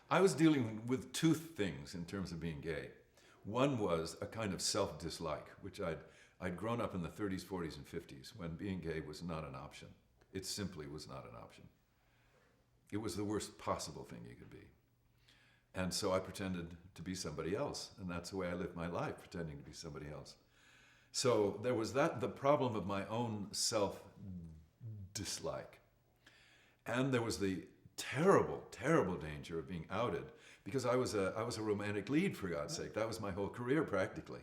I was dealing with two things in terms of being gay. One was a kind of self-dislike, which I'd grown up in the 30s, 40s, and 50s when being gay was not an option. It simply was not an option. It was the worst possible thing you could be. And so I pretended to be somebody else, and that's the way I lived my life, pretending to be somebody else. So there was that, the problem of my own self-dislike. And there was the terrible, terrible danger of being outed, because I was a romantic lead, for God's sake. That was my whole career, practically.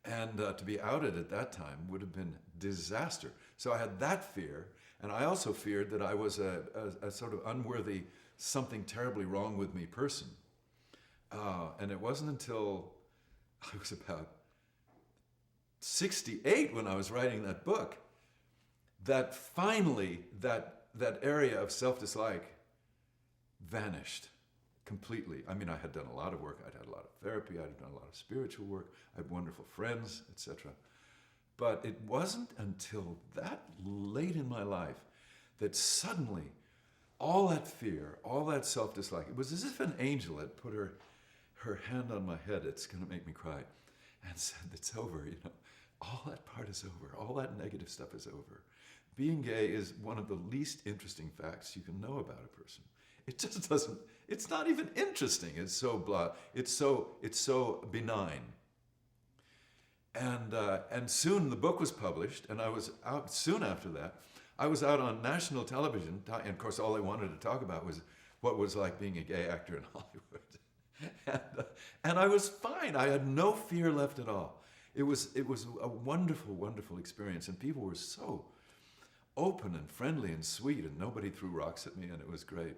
And to be outed at that time would have been disaster. So I had that fear, and I also feared that I was a sort of unworthy, something terribly wrong with me person. And it wasn't until I was about 68 when I was writing that book that finally that area of self-dislike vanished completely. I mean, I had done a lot of work. I'd had a lot of therapy. I'd done a lot of spiritual work. I had wonderful friends, etc. But it wasn't until that late in my life that suddenly all that fear, all that self-dislike, it was as if an angel had put her hand on my head, it's going to make me cry, and said, it's over, you know. All that part is over. All that negative stuff is over. Being gay is one of the least interesting facts you can know about a person. It just doesn't, it's not even interesting. It's so blah, it's so benign. And soon the book was published, and I was out soon after that. I was out on national television, and of course all I wanted to talk about was what it was like being a gay actor in Hollywood. And I was fine. I had no fear left at all. It was a wonderful, wonderful experience, and people were so open and friendly and sweet, and nobody threw rocks at me, and it was great.